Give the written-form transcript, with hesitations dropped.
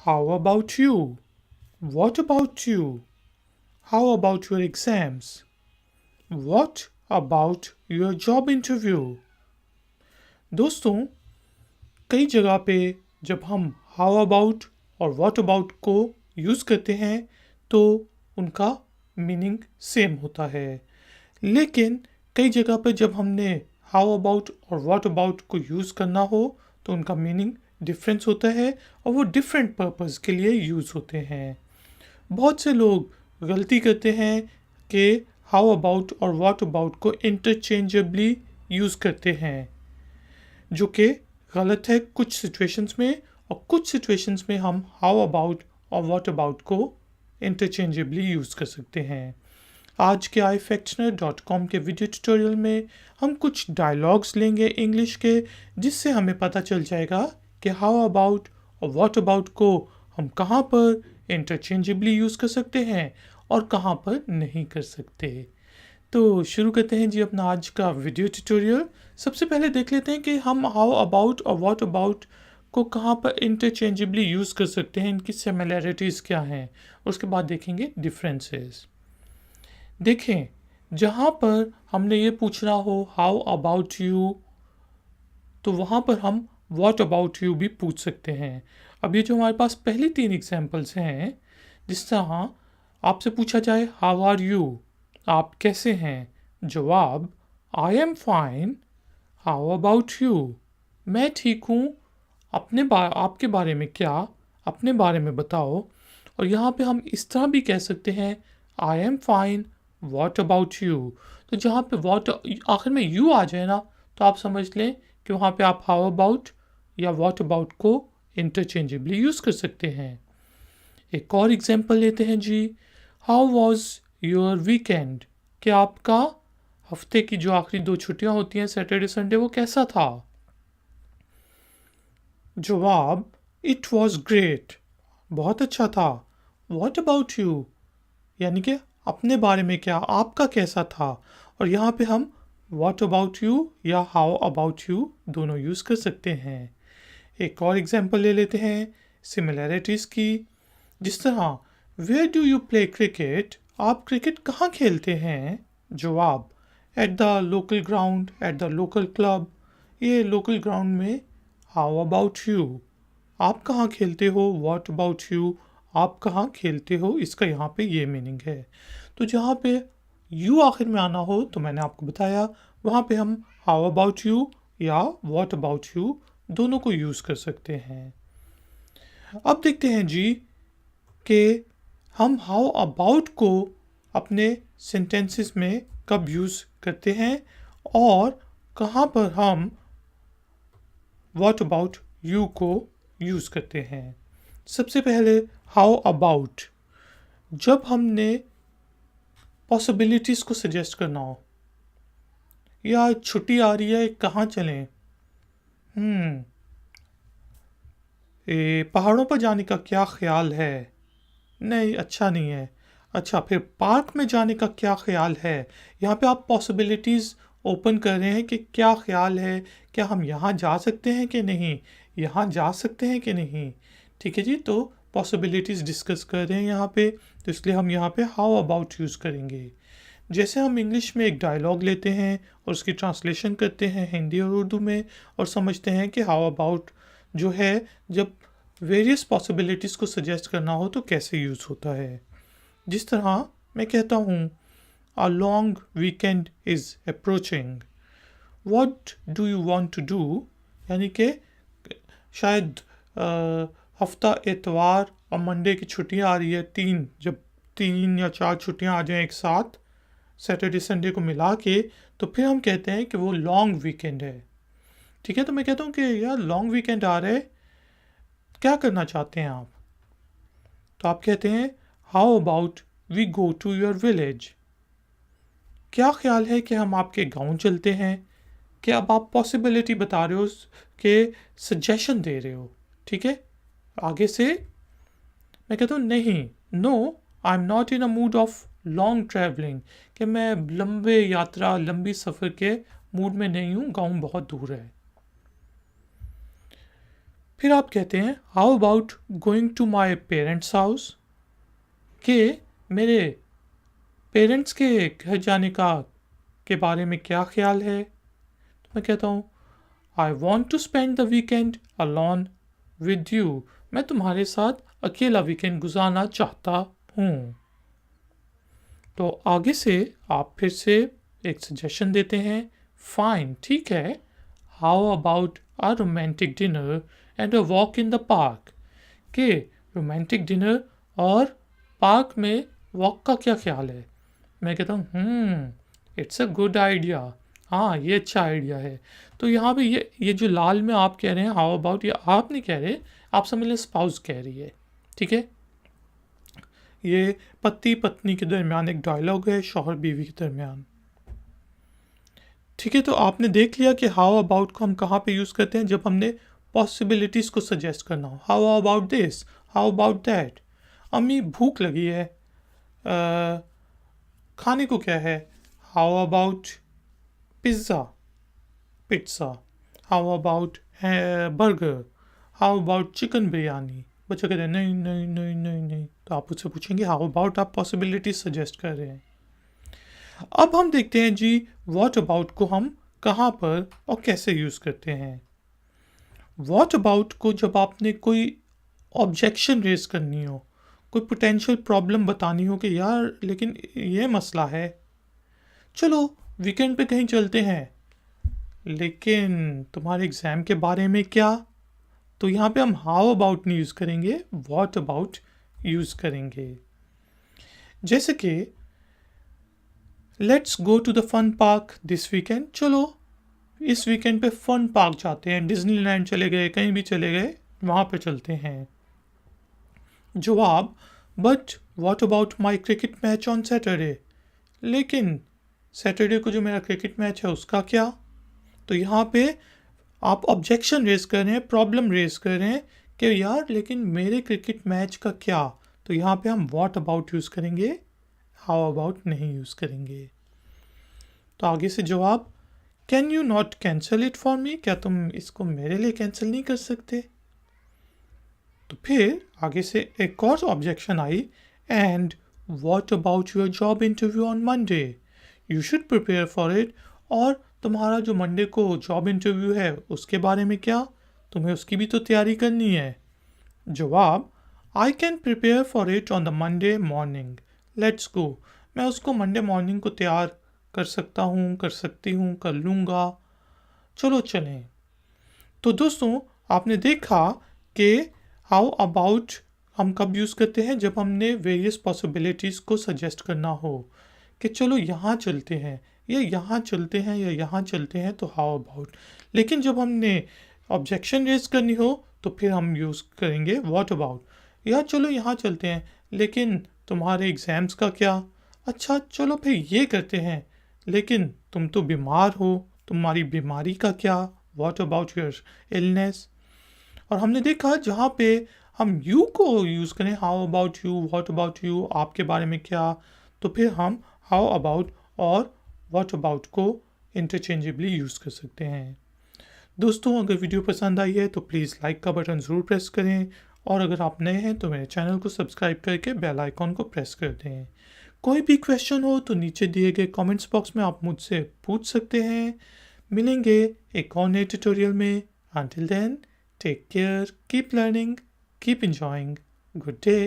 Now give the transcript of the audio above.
How about you? What about you? How about your exams? What about your job interview? दोस्तों, कई जगह पे जब हम हाउ अबाउट और व्हाट अबाउट को यूज़ करते हैं तो उनका मीनिंग सेम होता है, लेकिन कई जगह पे जब हमने हाउ अबाउट और व्हाट अबाउट को यूज़ करना हो तो उनका मीनिंग डिफरेंस होता है और वो डिफरेंट पर्पस के लिए यूज़ होते हैं। बहुत से लोग गलती करते हैं कि हाउ अबाउट और व्हाट अबाउट को इंटरचेंजेबली यूज़ करते हैं, जो कि गलत है कुछ सिचुएशंस में, और कुछ सिचुएशंस में हम हाउ अबाउट और व्हाट अबाउट को इंटरचेंजेबली यूज़ कर सकते हैं। आज के ifactioner.com के वीडियो ट्यूटोरियल में हम कुछ डायलॉग्स लेंगे इंग्लिश के, जिससे हमें पता चल जाएगा कि हाउ अबाउट और व्हाट अबाउट को हम कहाँ पर इंटरचेंजेबली यूज़ कर सकते हैं और कहाँ पर नहीं कर सकते। तो शुरू करते हैं जी अपना आज का वीडियो ट्यूटोरियल। सबसे पहले देख लेते हैं कि हम हाउ अबाउट और व्हाट अबाउट को कहाँ पर इंटरचेंजेबली यूज़ कर सकते हैं, इनकी सिमिलैरिटीज़ क्या हैं, उसके बाद देखेंगे डिफरेंसेस। देखें, जहाँ पर हमने ये पूछना हो हाउ अबाउट यू, तो वहाँ पर हम व्हाट अबाउट यू भी पूछ सकते हैं। अब ये जो हमारे पास पहली 3 एग्जांपल्स हैं, जिस तरह आपसे पूछा जाए हाउ आर यू, आप कैसे हैं, जवाब I am fine, how about you, मैं ठीक हूँ, आपके बारे में क्या, अपने बारे में बताओ। और यहाँ पे हम इस तरह भी कह सकते हैं I am fine, what about you. तो जहाँ पे व्हाट आखिर में यू आ जाए ना, तो आप समझ लें कि वहाँ पे आप हाउ अबाउट या व्हाट अबाउट को इंटरचेंजेबली यूज़ कर सकते हैं। एक और एग्जांपल लेते हैं जी, हाउ वॉज योर वीकेंड, क्या आपका हफ्ते की जो आखिरी 2 छुट्टियां होती हैं सैटरडे संडे, वो कैसा था। जवाब इट वॉज ग्रेट, बहुत अच्छा था। व्हाट अबाउट यू, यानी कि अपने बारे में क्या, आपका कैसा था। और यहाँ पे हम व्हाट अबाउट यू या हाउ अबाउट यू दोनों यूज़ कर सकते हैं। एक और एग्जांपल ले लेते हैं सिमिलैरिटीज़ की, जिस तरह where do you play cricket, आप क्रिकेट कहाँ खेलते हैं। जवाब at the local ground, at the local club. ये लोकल ग्राउंड में। हाउ अबाउट यू, आप कहाँ खेलते हो। व्हाट अबाउट यू, आप कहाँ खेलते हो, इसका यहाँ पे ये मीनिंग है। तो जहाँ पे यू आखिर में आना हो, तो मैंने आपको बताया वहाँ पे हम हाउ अबाउट यू या व्हाट अबाउट यू दोनों को यूज़ कर सकते हैं। अब देखते हैं जी कि हम हाउ अबाउट को अपने सेंटेंसेस में कब यूज़ करते हैं और कहाँ पर हम व्हाट अबाउट यू को यूज़ करते हैं। सबसे पहले हाउ अबाउट, जब हमने पॉसिबिलिटीज़ को सजेस्ट करना हो, या छुट्टी आ रही है कहाँ चलें, पहाड़ों पर जाने का क्या ख्याल है, नहीं अच्छा नहीं है, अच्छा फिर पार्क में जाने का क्या ख्याल है। यहाँ पे आप पॉसिबिलिटीज़ ओपन कर रहे हैं कि क्या ख्याल है, क्या हम यहाँ जा सकते हैं कि नहीं, यहाँ जा सकते हैं कि नहीं। ठीक है जी, तो पॉसिबिलिटीज़ डिस्कस कर रहे हैं यहाँ पे, तो इसलिए हम यहाँ पे हाउ अबाउट यूज़ करेंगे। जैसे हम इंग्लिश में एक डायलॉग लेते हैं और उसकी ट्रांसलेशन करते हैं हिंदी और उर्दू में, और समझते हैं कि हाउ अबाउट जो है जब वेरियस पॉसिबिलिटीज़ को सजेस्ट करना हो तो कैसे यूज़ होता है। जिस तरह मैं कहता हूँ a long weekend is approaching, what do you want to do, यानी कि शायद हफ्ता एतवार और मंडे की छुट्टियाँ आ रही है, जब 3 या 4 छुट्टियाँ आ जाएं एक साथ सैटरडे संडे को मिला के, तो फिर हम कहते हैं कि वो लॉन्ग वीकेंड है। ठीक है, तो मैं कहता हूँ कि यार लॉन्ग वीकेंड आ रहा है, क्या करना चाहते हैं आप। तो आप कहते हैं how about we go to your village, क्या ख्याल है कि हम आपके गांव चलते हैं। कि अब आप पॉसिबिलिटी बता रहे हो कि सजेशन दे रहे हो। ठीक है, आगे से मैं कहता हूँ नहीं, no I am not in a mood of long travelling, कि मैं लंबे यात्रा लंबी सफ़र के मूड में नहीं हूँ, गाँव बहुत दूर है। फिर आप कहते हैं how about going to my parents house, कि मेरे पेरेंट्स के घर जाने का के बारे में क्या ख्याल है। तो मैं कहता हूँ I want to spend the weekend alone with you, मैं तुम्हारे साथ अकेला वीकेंड गुजारना चाहता हूँ। तो आगे से आप फिर से एक सजेशन देते हैं, फाइन ठीक है, how about a romantic dinner and a walk in the park, के रोमांटिक डिनर और पार्क में वॉक का क्या ख्याल है। मैं कहता हूँ इट्स अ गुड आइडिया, हाँ ये अच्छा आइडिया है। तो यहाँ पे ये जो लाल में आप कह रहे हैं हाउ अबाउट, ये आप नहीं कह रहे, आप समझ लें स्पाउस कह रही है, ठीक है। ये पति पत्नी के दरमियान एक डायलॉग है, शौहर बीवी के दरमियान, ठीक है। तो आपने देख लिया कि हाउ अबाउट को हम कहाँ पे यूज़ करते हैं, जब हमने पॉसिबिलिटीज़ को सजेस्ट करना हो। How about this, how about that, अम्मी भूख लगी है, खाने को क्या है, how about pizza pizza, how about burger, how about chicken biryani. बच्चा कहते हैं नहीं नहीं नहीं नहीं नहीं, तो आप उससे पूछेंगे हाउ अबाउट, आप पॉसिबिलिटी सजेस्ट कर रहे हैं। अब हम देखते हैं जी व्हाट अबाउट को हम कहाँ पर और कैसे यूज़ करते हैं। व्हाट अबाउट को जब आपने कोई ऑब्जेक्शन रेज करनी हो, कोई पोटेंशियल प्रॉब्लम बतानी हो कि यार लेकिन ये मसला है, चलो वीकेंड पे कहीं चलते हैं, लेकिन तुम्हारे एग्ज़ाम के बारे में क्या, तो यहाँ पे हम हाउ अबाउट नहीं यूज़ करेंगे, व्हाट अबाउट यूज़ करेंगे। जैसे कि let's go to the fun park this weekend, चलो इस वीकेंड पे फन पार्क जाते हैं, डिज्नीलैंड चले गए, कहीं भी चले गए, वहाँ पे चलते हैं। जवाब, but what about my cricket match on Saturday, लेकिन सैटरडे को जो मेरा क्रिकेट मैच है उसका क्या। तो यहाँ पे आप ऑब्जेक्शन रेज कर रहे हैं, प्रॉब्लम रेज कर रहे हैं कि यार लेकिन मेरे क्रिकेट मैच का क्या। तो यहाँ पे हम व्हाट अबाउट यूज़ करेंगे, हाउ अबाउट नहीं यूज़ करेंगे। तो आगे से जवाब, can you not cancel it for me, क्या तुम इसको मेरे लिए कैंसिल नहीं कर सकते। तो फिर आगे से एक और objection I, and what about your job interview on Monday, you should prepare for it, और तुम्हारा जो मंडे को जॉब इंटरव्यू है उसके बारे में क्या, तुम्हें उसकी भी तो तैयारी करनी है। जवाब, I can prepare for it on the Monday morning, let's go, मैं उसको मंडे मॉर्निंग को तैयार कर सकता हूँ, कर सकती हूँ, कर लूँगा, चलो चलें। तो दोस्तों आपने देखा कि हाउ अबाउट हम कब यूज़ करते हैं, जब हमने वेरियस पॉसिबिलिटीज़ को सजेस्ट करना हो कि चलो यहाँ चलते हैं, या यहाँ चलते हैं, या यहाँ चलते हैं, तो हाउ अबाउट। लेकिन जब हमने ऑब्जेक्शन रेज करनी हो तो फिर हम यूज़ करेंगे व्हाट अबाउट, या चलो यहाँ चलते हैं लेकिन तुम्हारे एग्ज़ाम्स का क्या, अच्छा चलो फिर ये करते हैं, लेकिन तुम तो बीमार हो, तुम्हारी बीमारी का क्या, व्हाट अबाउट योर इलनेस। और हमने देखा जहाँ पे हम यू को यूज़ करें, how about you, what about you, आपके बारे में क्या, तो फिर हम हाउ अबाउट और व्हाट अबाउट को इंटरचेंजेबली यूज़ कर सकते हैं। दोस्तों अगर वीडियो पसंद आई है तो प्लीज़ लाइक का बटन ज़रूर प्रेस करें, और अगर आप नए हैं तो मेरे चैनल को सब्सक्राइब करके बेल आइकॉन को प्रेस कर दें। कोई भी क्वेश्चन हो तो नीचे दिए गए कमेंट्स बॉक्स में आप मुझसे पूछ सकते हैं। मिलेंगे एक और नए ट्यूटोरियल में। Until then, take care, keep learning, keep enjoying. Good day.